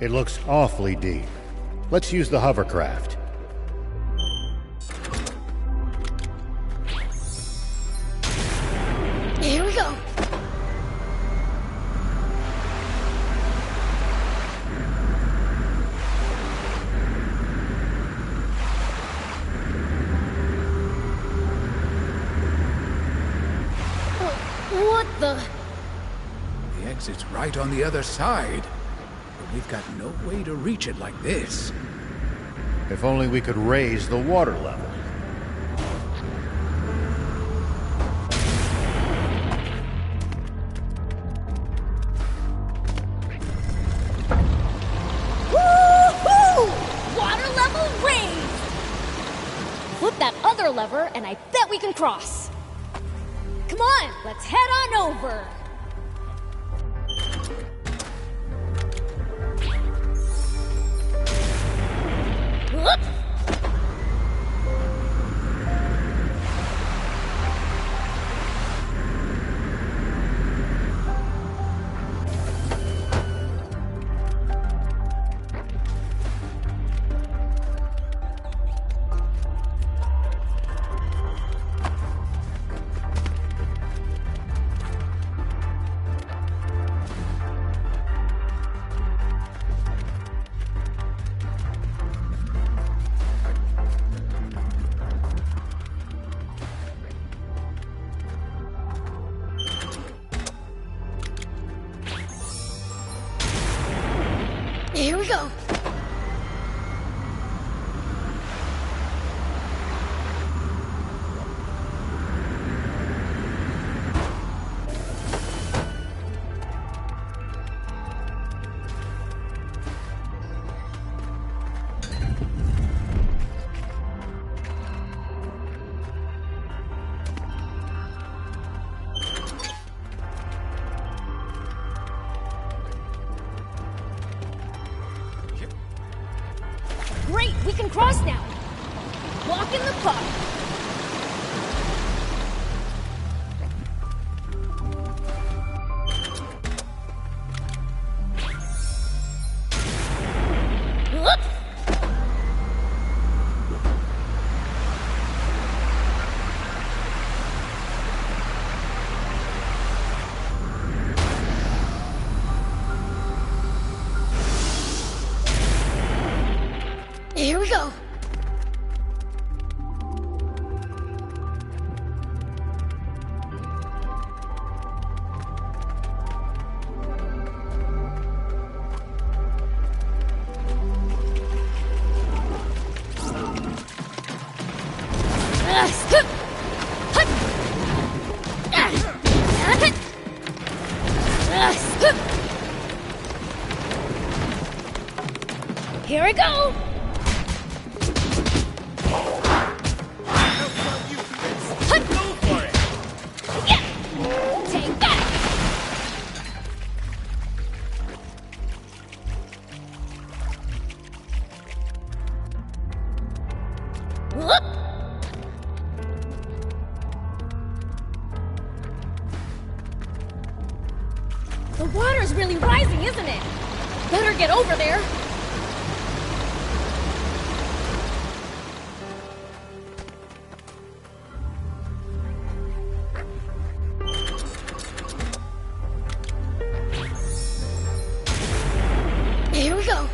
It looks awfully deep. Let's use the hovercraft. Here we go. What the? The exit's right on the other side. But we've got no way to reach it like this. If only we could raise the water level. Woohoo! Water level raised! Flip that other lever and I bet we can cross. Come on, let's head on over. Whoop. Here we go. Great, we can cross now. Walk in the park. Whoop. Here we go. Scoop. Hut. Scoop. Here we go. Take that! Whoop. The water's really rising, isn't it? Better get over there. Here we go.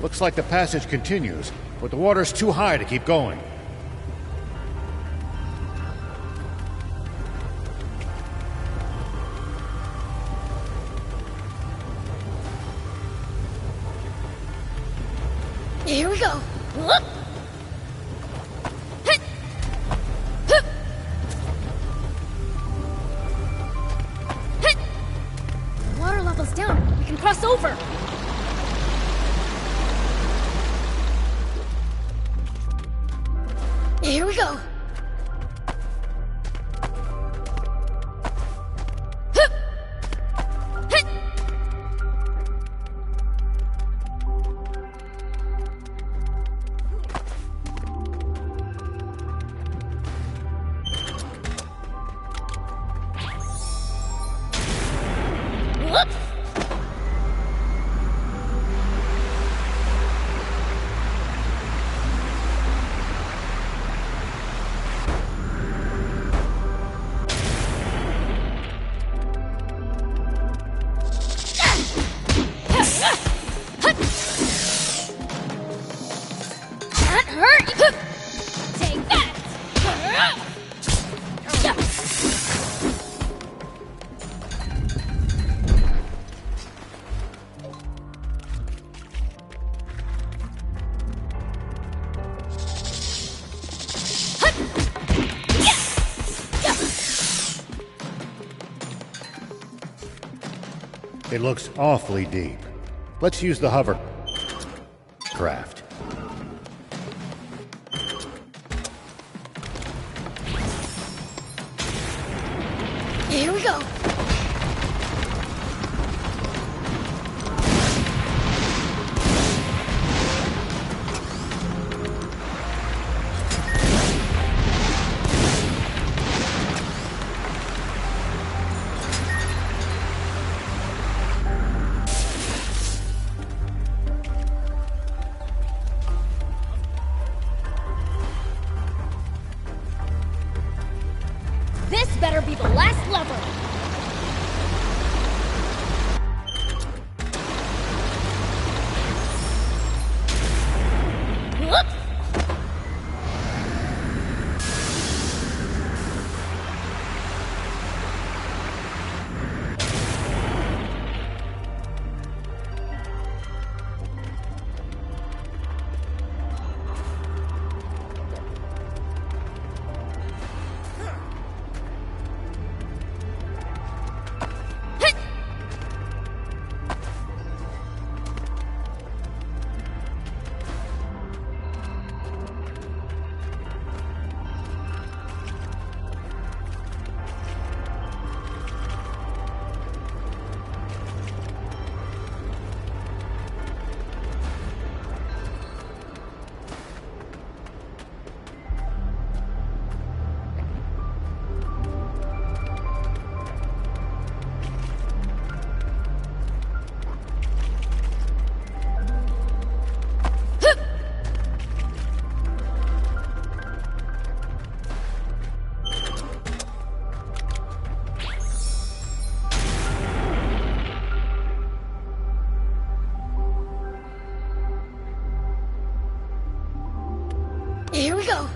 Looks like the passage continues, but the water's too high to keep going. Here we go. Whoop. Water level's down. We can cross over. Here we go. It looks awfully deep. Let's use the hovercraft. Here we go. This better be the last lever. Whoop. Here we go.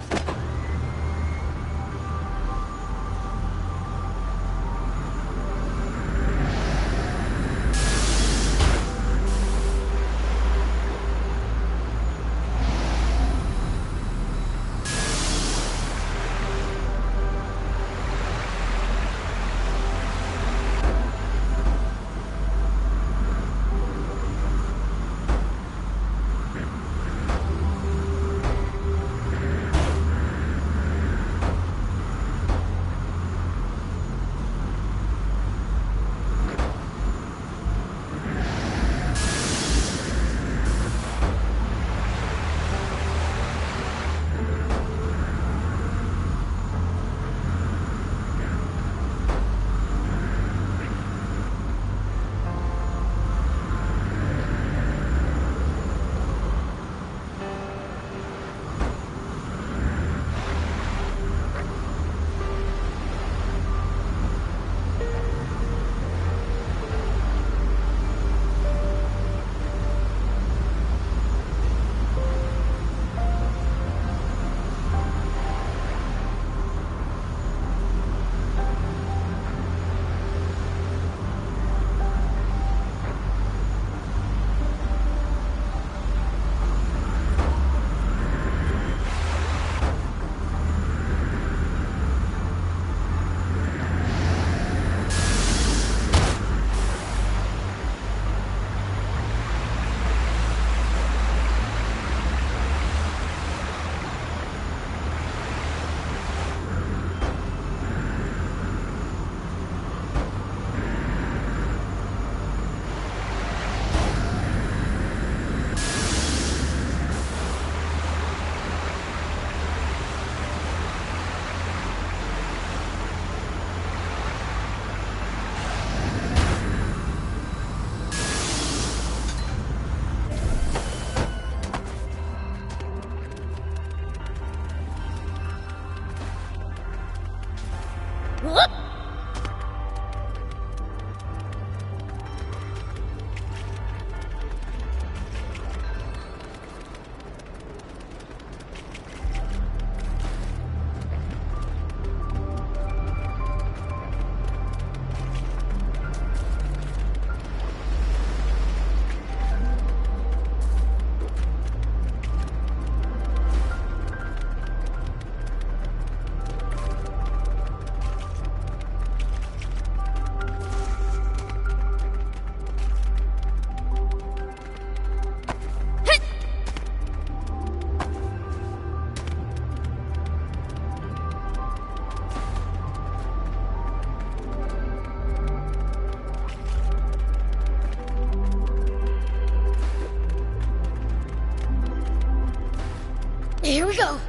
Here we go.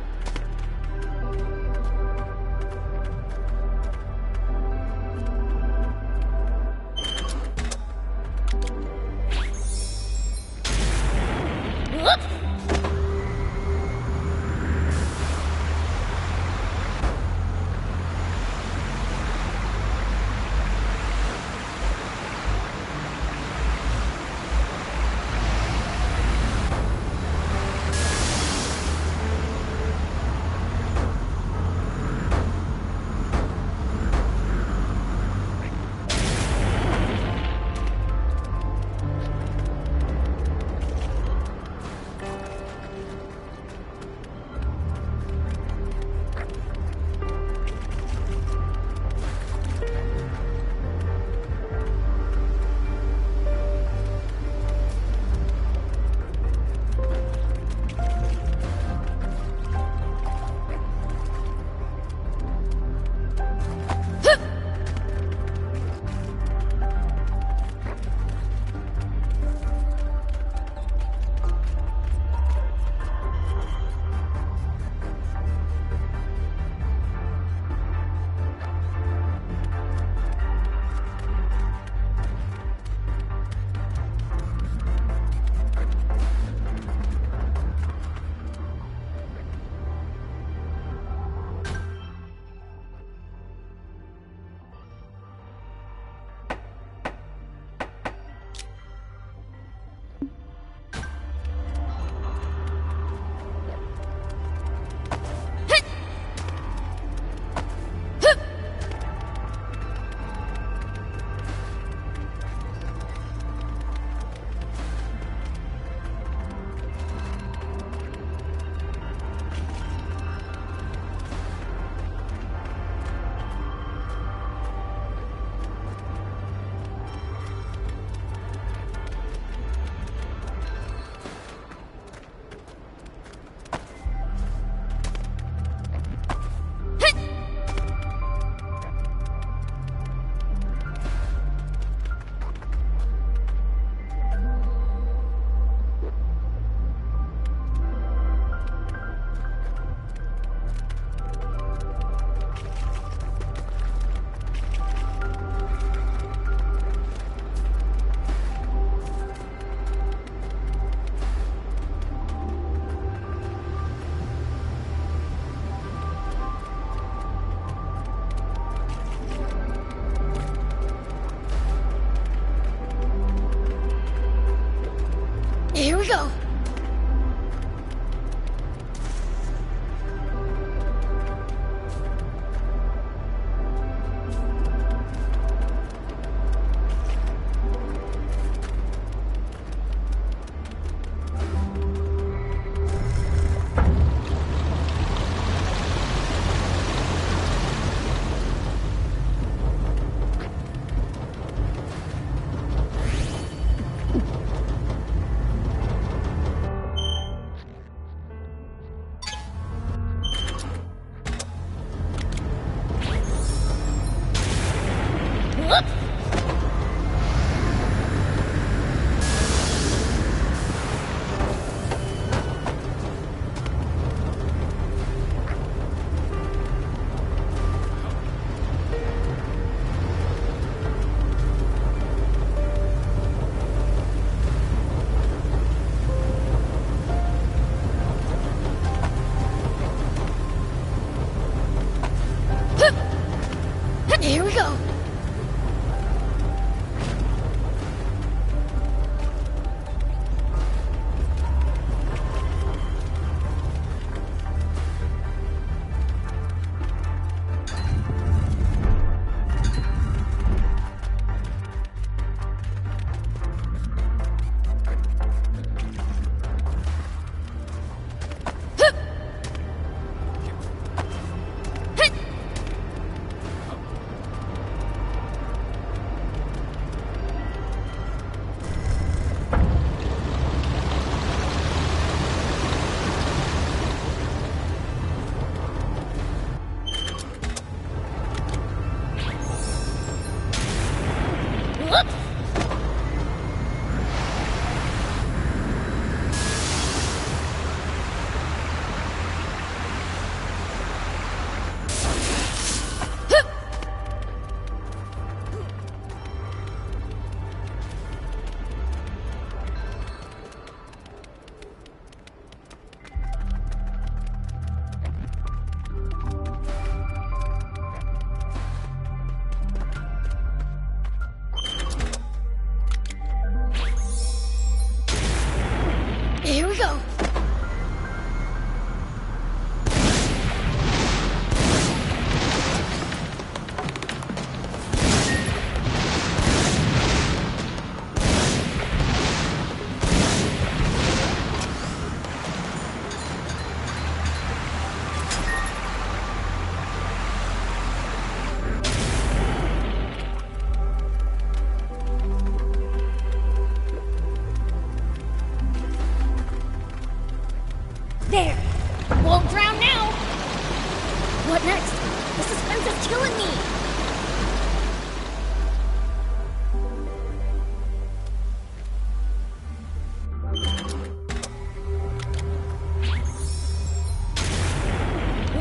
What next? The suspense is killing me!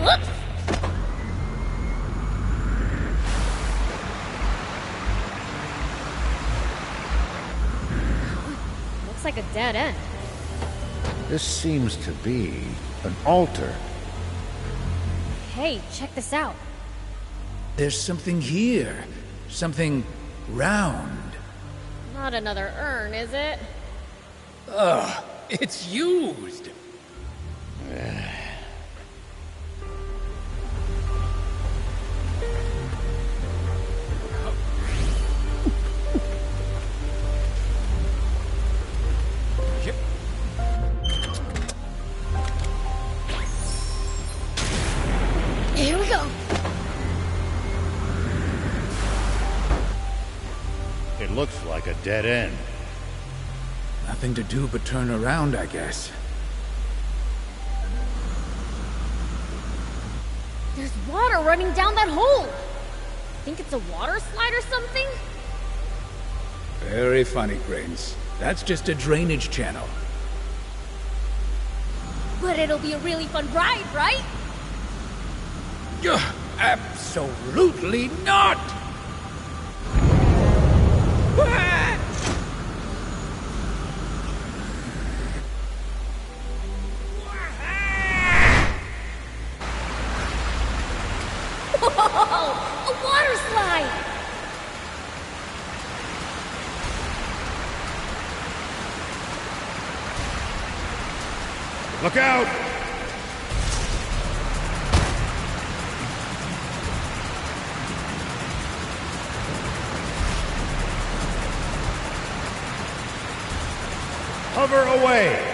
Whoops! Looks like a dead end. This seems to be an altar. Hey, check this out. There's something here. Something round. Not another urn, is it? Ugh, it's used. Here we go. It looks like a dead end. Nothing to do but turn around, I guess. There's water running down that hole. Think it's a water slide or something? Very funny, Prince. That's just a drainage channel. But it'll be a really fun ride, right? Absolutely not! Whoa! A water slide! Look out! Hover away!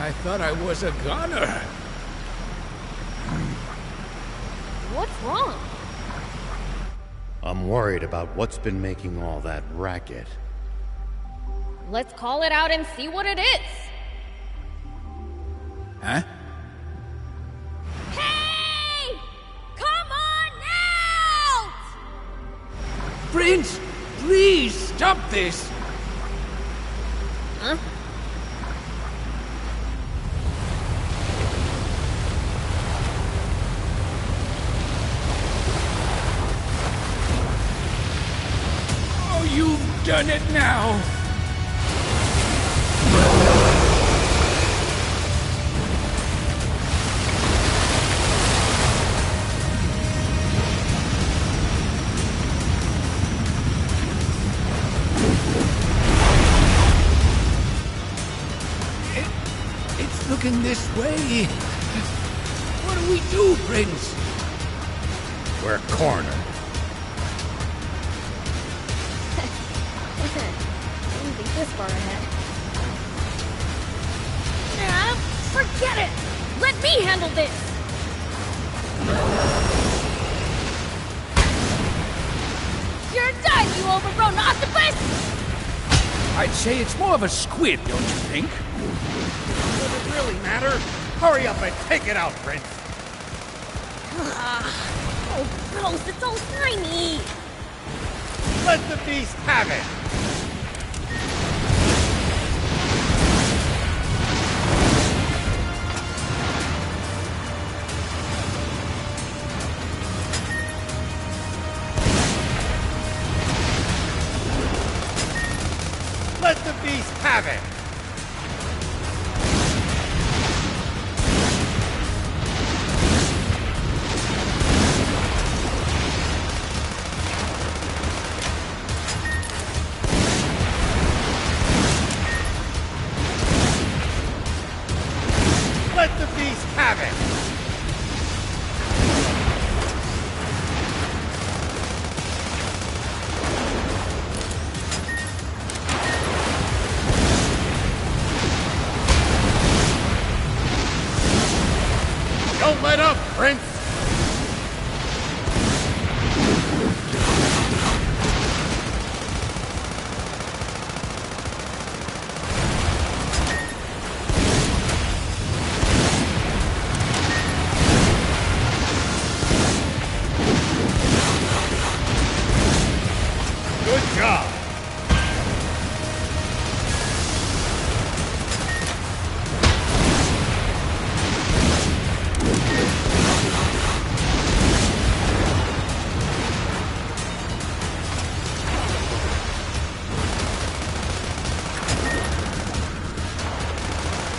I thought I was a goner. What's wrong? I'm worried about what's been making all that racket. Let's call it out and see what it is. Huh? Hey! Come on out! Prince, please stop this! Huh? Oh, you've done it now! It's looking this way. What do we do, Prince? We're cornered. I didn't think this far ahead. Nah, forget it! Let me handle this! You're done, you overgrown octopus! I'd say it's more of a squid, don't you think? Does it really matter? Hurry up and take it out, Prince! Oh, gross, it's all slimy! Let the beast have it! beast have it! Let the beast have it! Don't let up, Prince! Good job!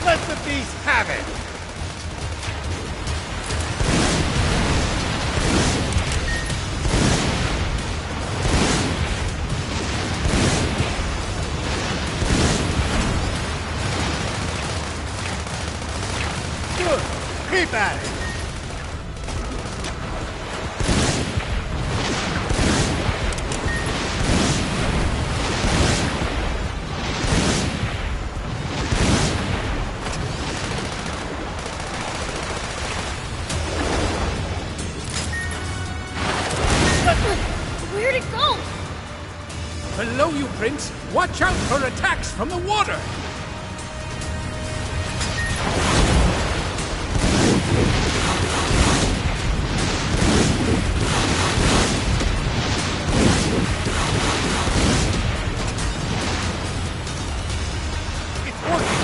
Let the beast have it! Good! Keep at it! Where'd it go? Below you, Prince! Watch out for attacks from the water! It's working!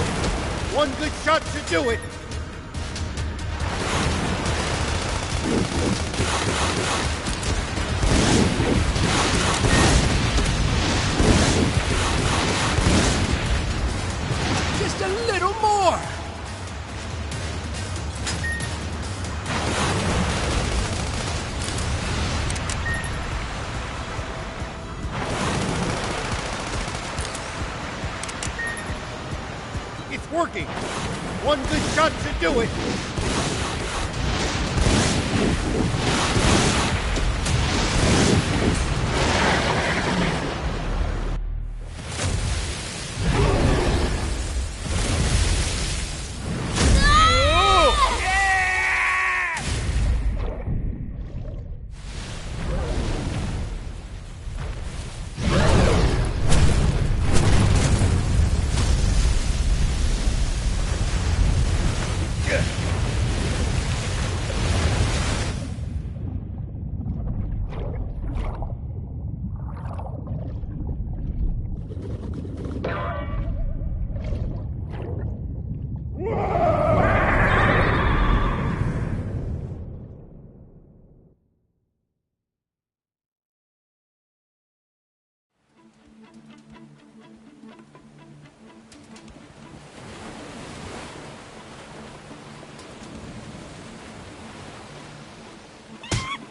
One good shot should do it! Just a little more! It's working! One good shot should do it!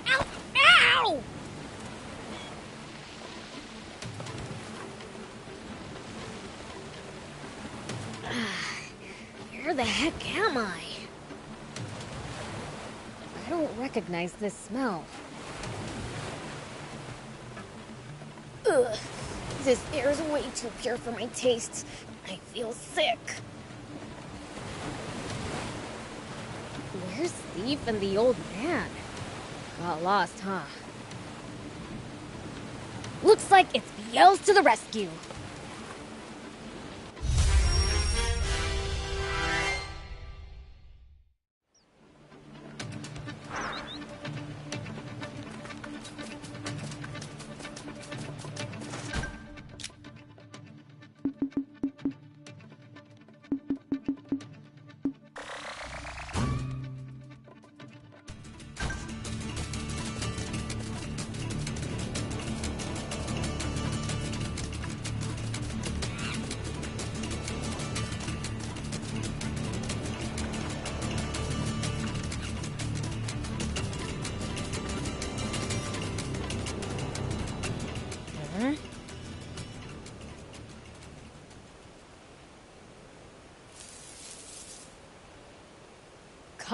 Ow! Ow! Where the heck am I? I don't recognize this smell. Ugh. This air's way too pure for my tastes. I feel sick. Where's Thief and the old man? Got lost, huh? Looks like it's Yells to the rescue.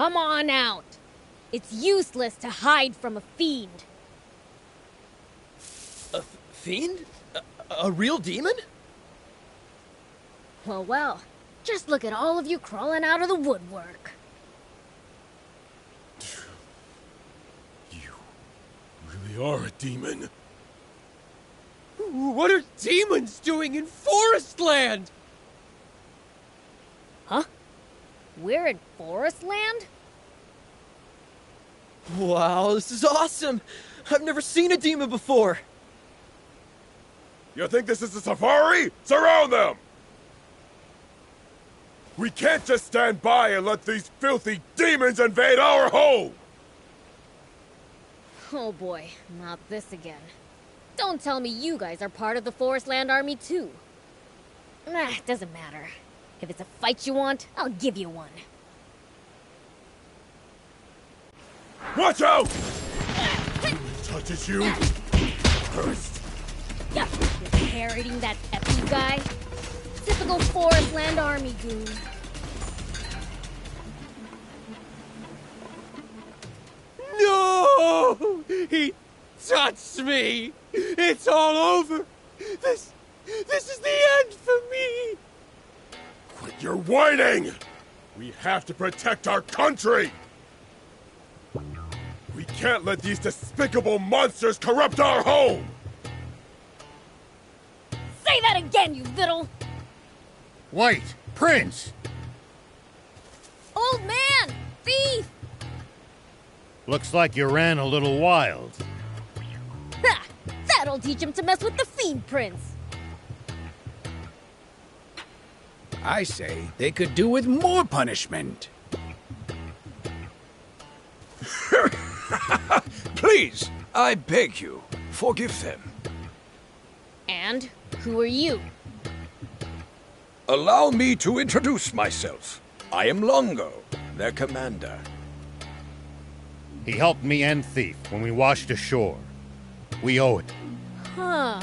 Come on out. It's useless to hide from a fiend. A fiend? A real demon? Well, just look at all of you crawling out of the woodwork. You really are a demon. What are demons doing in Forestland? Huh? We're in Forestland? Wow, this is awesome! I've never seen a demon before! You think this is a safari? Surround them! We can't just stand by and let these filthy demons invade our home! Oh boy, not this again. Don't tell me you guys are part of the Forestland Army too. Nah, doesn't matter. If it's a fight you want, I'll give you one. Watch out! Touches you first. Yeah, you're parroting that epi guy? Typical Forestland Army goon. No! He touched me! It's all over! This is the end for me! Quit your whining! We have to protect our country! We can't let these despicable monsters corrupt our home! Say that again, you little... Wait! Prince! Old man! Thief! Looks like you ran a little wild. Ha! That'll teach him to mess with the Fiend Prince! I say they could do with more punishment. Please, I beg you, forgive them. And who are you? Allow me to introduce myself. I am Longo, their commander. He helped me and Thief when we washed ashore. We owe it. Huh.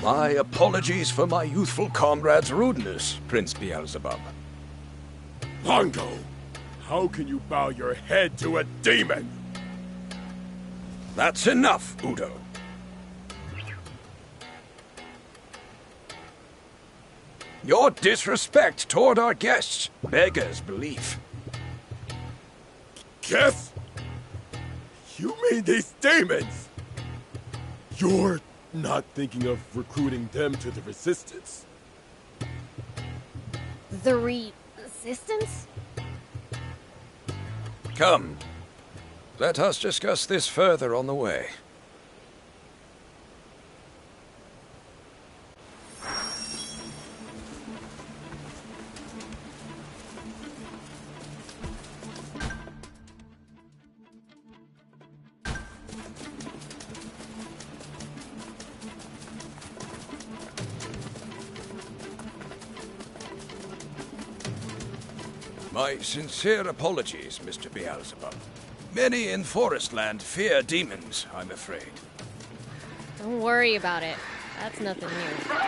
My apologies for my youthful comrade's rudeness, Prince Beelzebub. Longo! How can you bow your head to a demon? That's enough, Udo. Your disrespect toward our guests beggars belief. Guess? You mean these demons? You're not thinking of recruiting them to the Resistance? The Resistance? Come, let us discuss this further on the way. My sincere apologies, Mr. Beelzebub. Many in Forestland fear demons, I'm afraid. Don't worry about it. That's nothing new.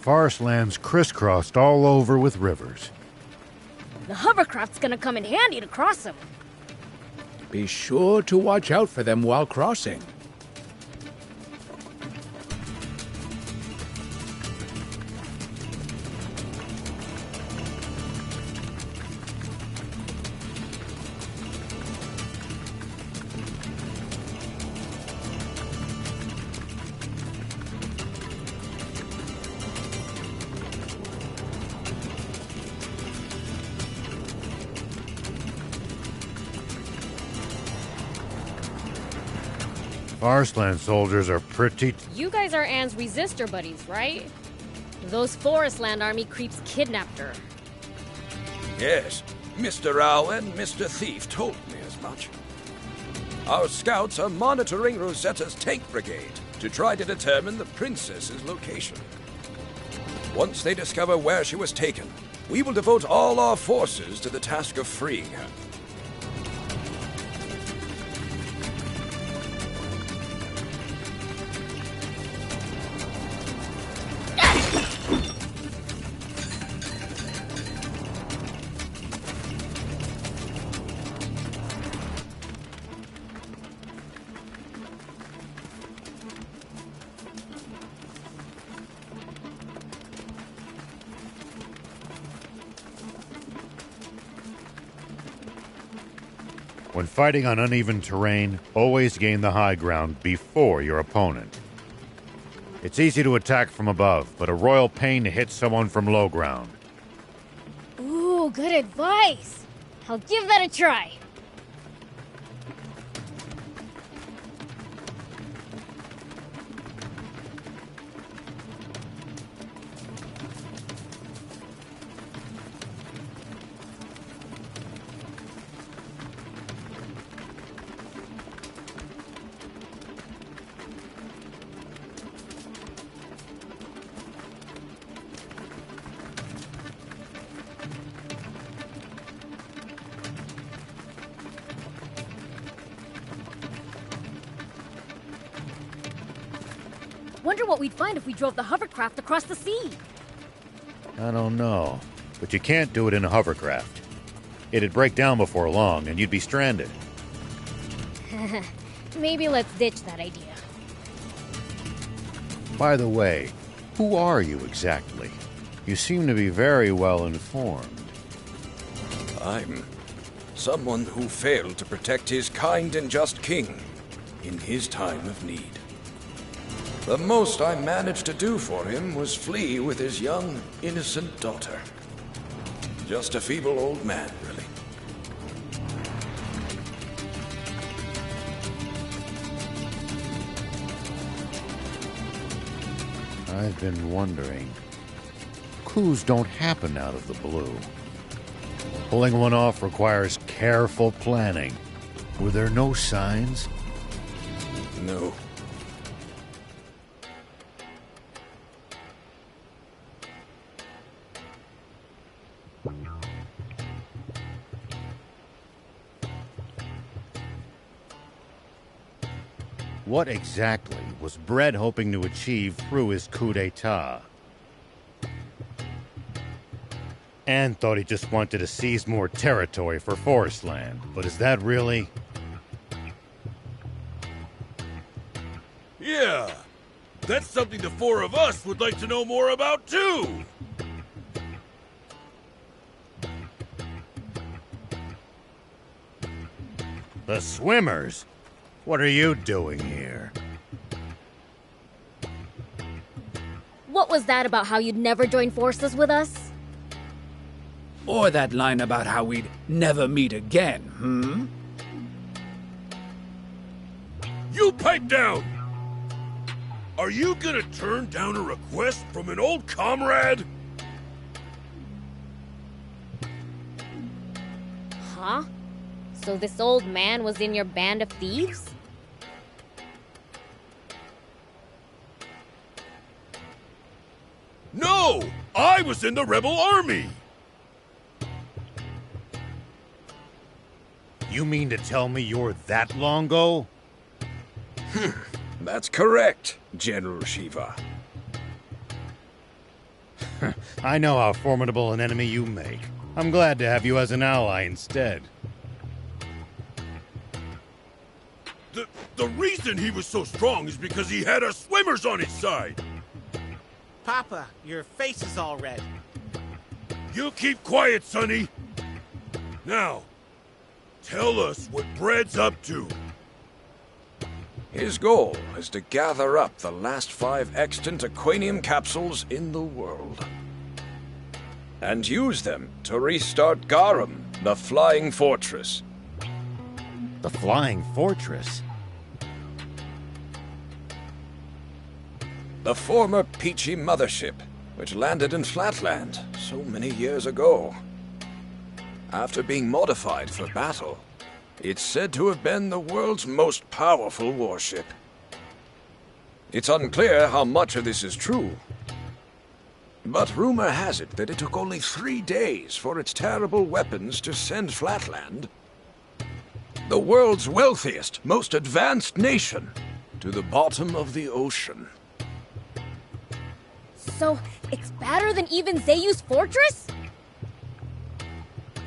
Forestland's crisscrossed all over with rivers. The hovercraft's gonna come in handy to cross them. Be sure to watch out for them while crossing. Forestland soldiers are pretty... You guys are Anne's resistor buddies, right? Those Forestland Army creeps kidnapped her. Yes, Mr. Rao and Mr. Thief told me as much. Our scouts are monitoring Rosetta's tank brigade to try to determine the princess's location. Once they discover where she was taken, we will devote all our forces to the task of freeing her. When fighting on uneven terrain, always gain the high ground before your opponent. It's easy to attack from above, but a royal pain to hit someone from low ground. Ooh, good advice. I'll give that a try. Wonder what we'd find if we drove the hovercraft across the sea. I don't know, but you can't do it in a hovercraft. It'd break down before long, and you'd be stranded. Maybe let's ditch that idea. By the way, who are you exactly? You seem to be very well informed. I'm someone who failed to protect his kind and just king in his time of need. The most I managed to do for him was flee with his young, innocent daughter. Just a feeble old man, really. I've been wondering. Coups don't happen out of the blue. Pulling one off requires careful planning. Were there no signs? No. What exactly was Brett hoping to achieve through his coup d'etat? Anne thought he just wanted to seize more territory for forest land, but is that really? Yeah, that's something the four of us would like to know more about too! The swimmers? What are you doing here? What was that about how you'd never join forces with us? Or that line about how we'd never meet again, You pipe down! Are you gonna turn down a request from an old comrade? Huh? So this old man was in your band of thieves? No! I was in the rebel army! You mean to tell me you're that Longo? That's correct, General Shiva. I know how formidable an enemy you make. I'm glad to have you as an ally instead. The reason he was so strong is because he had us swimmers on his side! Papa, your face is all red. You keep quiet, Sonny! Now, tell us what Bread's up to. His goal is to gather up the last 5 extant aquanium capsules in the world. And use them to restart Garum, the Flying Fortress. The Flying Fortress? The former Peachy mothership, which landed in Flatland so many years ago. After being modified for battle, It's said to have been the world's most powerful warship. It's unclear how much of this is true. But rumor has it that it took only 3 days for its terrible weapons to send Flatland, the world's wealthiest, most advanced nation, to the bottom of the ocean. So, it's better than even Zeus's fortress?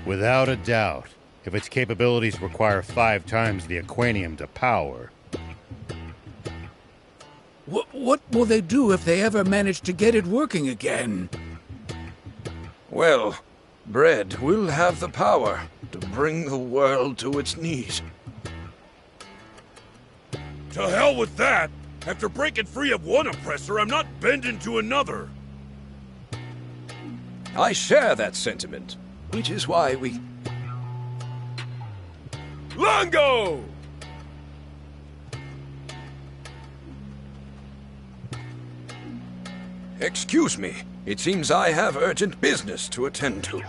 Without a doubt. If its capabilities require 5 times the Aquanium to power. What will they do if they ever manage to get it working again? Well, Bread will have the power to bring the world to its knees. To hell with that! After breaking free of one oppressor, I'm not bending to another! I share that sentiment, which is why we... Longo! Excuse me. It seems I have urgent business to attend to.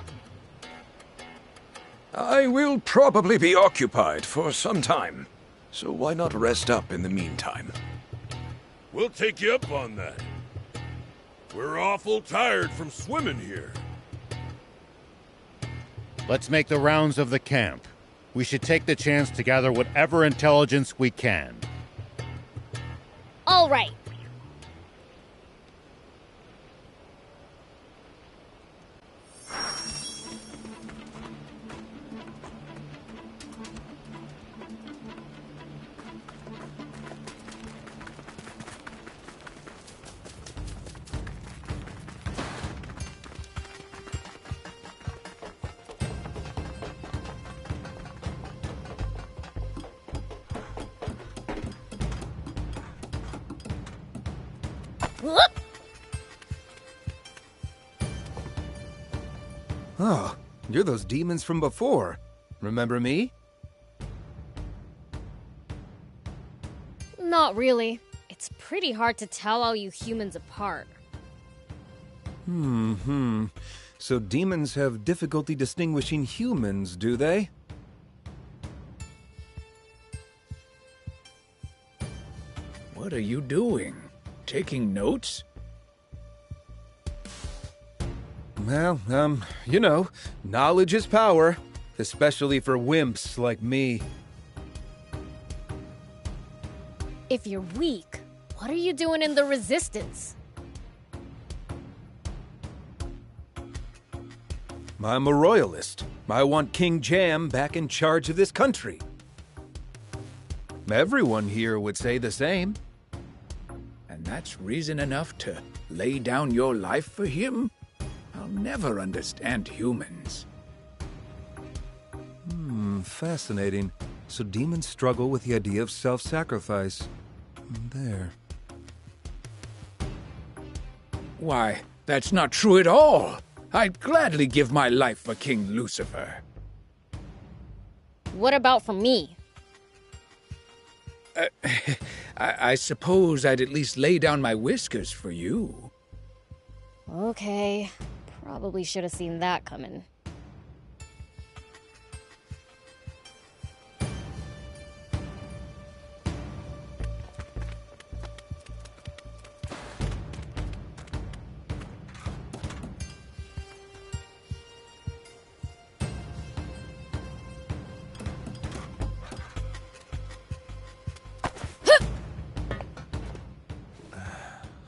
I will probably be occupied for some time, so why not rest up in the meantime? We'll take you up on that. We're awful tired from swimming here. Let's make the rounds of the camp. We should take the chance to gather whatever intelligence we can. All right. Whoop! Oh, you're those demons from before. Remember me? Not really. It's pretty hard to tell all you humans apart. So demons have difficulty distinguishing humans, do they? What are you doing? Taking notes? Well, you know, knowledge is power, especially for wimps like me. If you're weak, what are you doing in the Resistance? I'm a royalist. I want King Jam back in charge of this country. Everyone here would say the same. And that's reason enough to lay down your life for him? I'll never understand humans. Fascinating. So demons struggle with the idea of self-sacrifice. There. Why, that's not true at all. I'd gladly give my life for King Lucifer. What about for me? I suppose I'd at least lay down my whiskers for you. Okay. Probably should have seen that coming.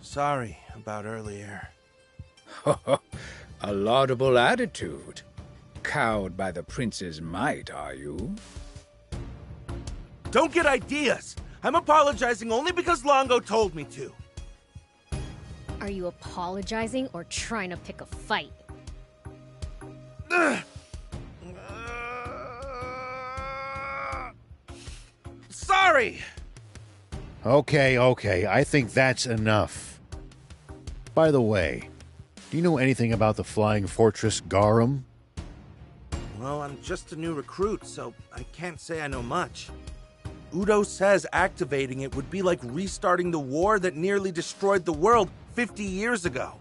Sorry about earlier. A laudable attitude. Cowed by the prince's might, are you? Don't get ideas! I'm apologizing only because Longo told me to. Are you apologizing or trying to pick a fight? Sorry! Okay, I think that's enough. By the way, do you know anything about the flying fortress Garum? Well, I'm just a new recruit, so I can't say I know much. Udo says activating it would be like restarting the war that nearly destroyed the world 50 years ago.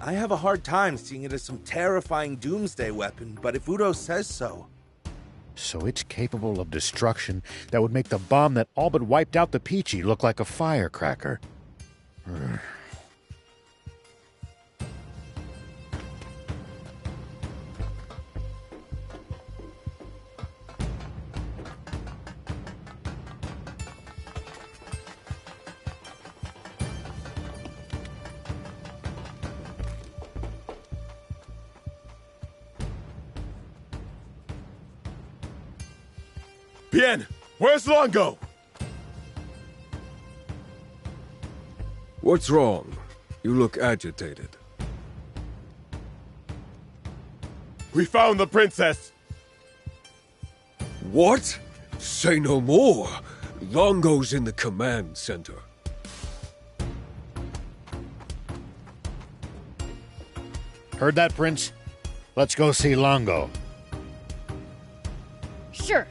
I have a hard time seeing it as some terrifying doomsday weapon, but if Udo says so, So it's capable of destruction that would make the bomb that all but wiped out the Peachy look like a firecracker. Bien, where's Longo? What's wrong? You look agitated. We found the princess! What? Say no more. Longo's in the command center. Heard that, Prince? Let's go see Longo. Sure.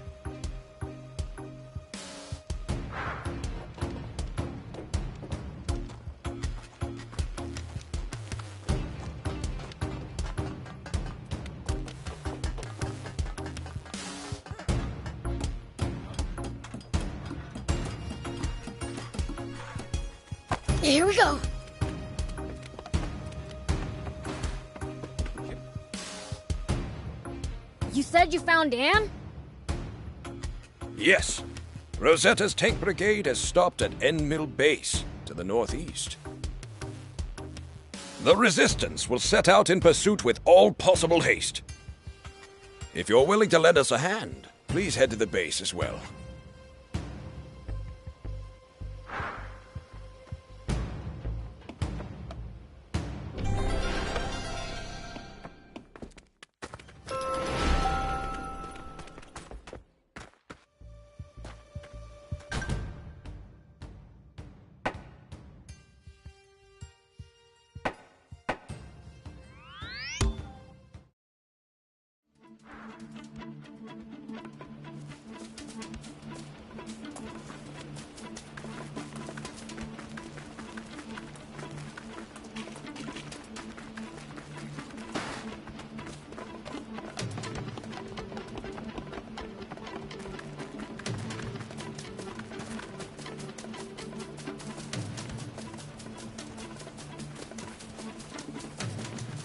Here we go. You said you found Anne? Yes. Rosetta's tank brigade has stopped at End Mill Base, to the northeast. The Resistance will set out in pursuit with all possible haste. If you're willing to lend us a hand, please head to the base as well.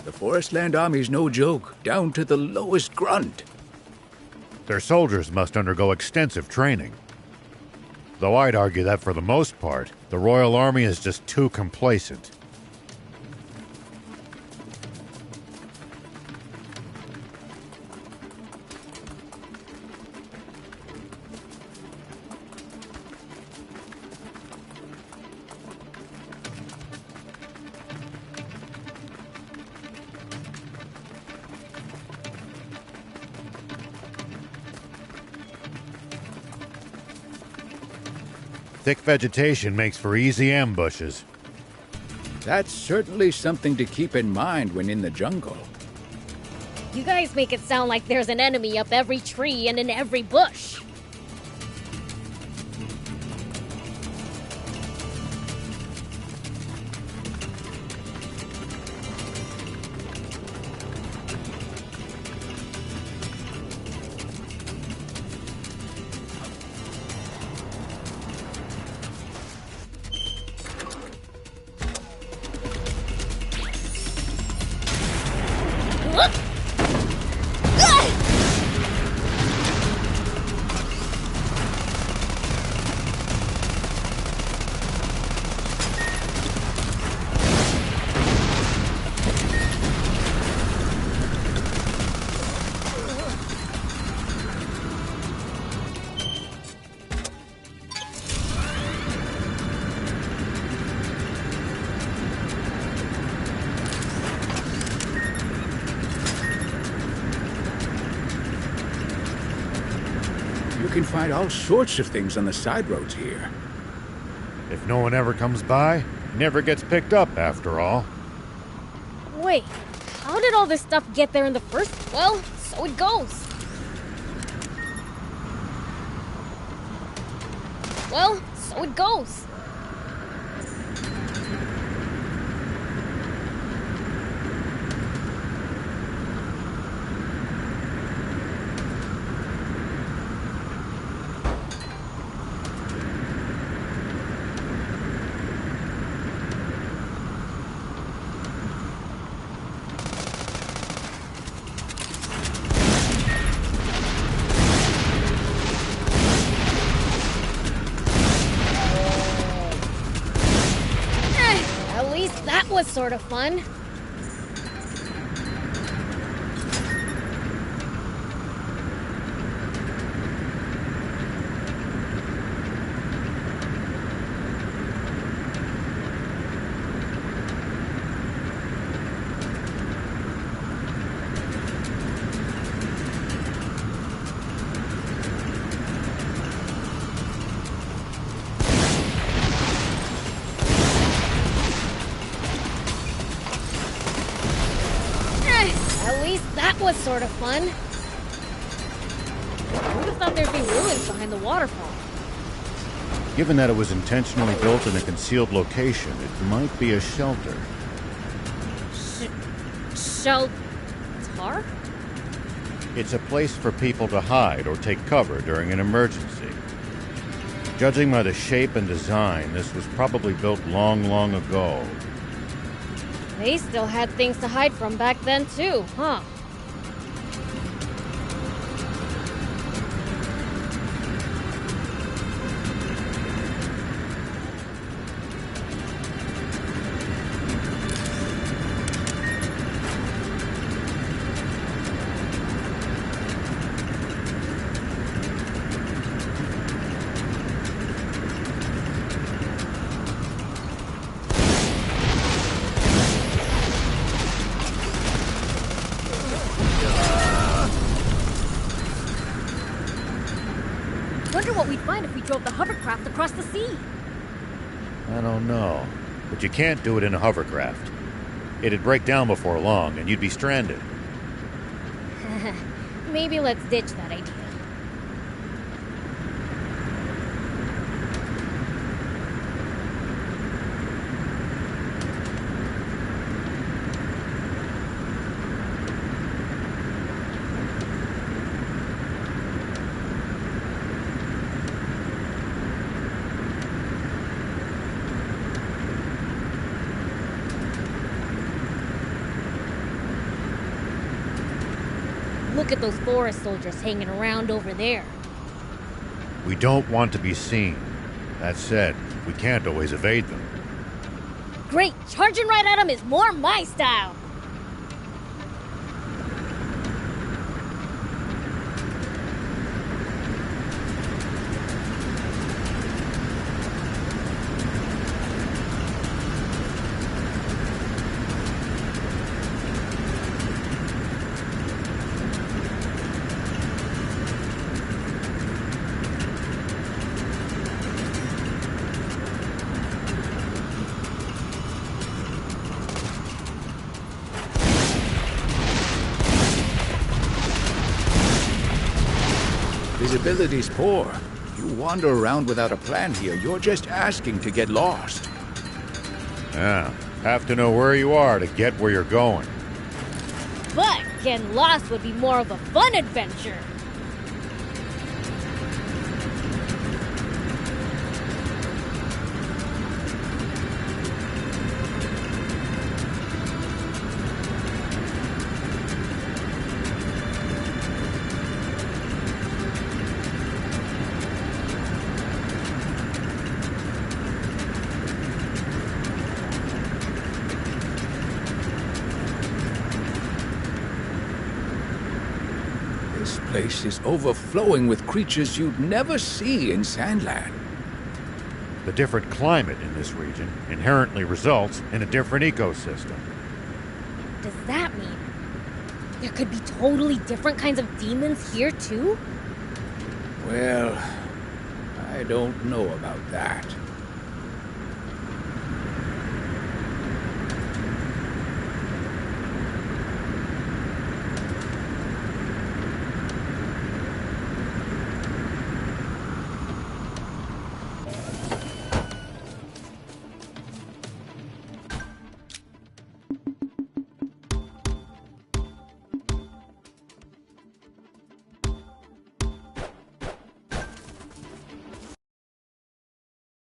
The Forestland Army's no joke, down to the lowest grunt. Their soldiers must undergo extensive training. Though I'd argue that for the most part, the Royal Army is just too complacent. Thick vegetation makes for easy ambushes. That's certainly something to keep in mind when in the jungle. You guys make it sound like there's an enemy up every tree and in every bush. You can find all sorts of things on the side roads here. If no one ever comes by, never gets picked up after all. Wait, how did all this stuff get there in the first? Well, so it goes. Well, so it goes. least that was sort of fun. Was sort of fun. I would have thought there'd be ruins behind the waterfall. Given that it was intentionally built in a concealed location, it might be a shelter. Shelter? It's a place for people to hide or take cover during an emergency. Judging by the shape and design, this was probably built long, long ago. They still had things to hide from back then too, huh? Wonder what we'd find if we drove the hovercraft across the sea. I don't know. But you can't do it in a hovercraft. It'd break down before long, and you'd be stranded. Maybe let's ditch that idea. Look at those forest soldiers hanging around over there. We don't want to be seen. That said, we can't always evade them. Great! Charging right at them is more my style! Visibility's poor. You wander around without a plan here. You're just asking to get lost. Yeah, have to know where you are to get where you're going. But getting lost would be more of a fun adventure. This place is overflowing with creatures you'd never see in Sandland. The different climate in this region inherently results in a different ecosystem. Does that mean there could be totally different kinds of demons here too? Well, I don't know about that.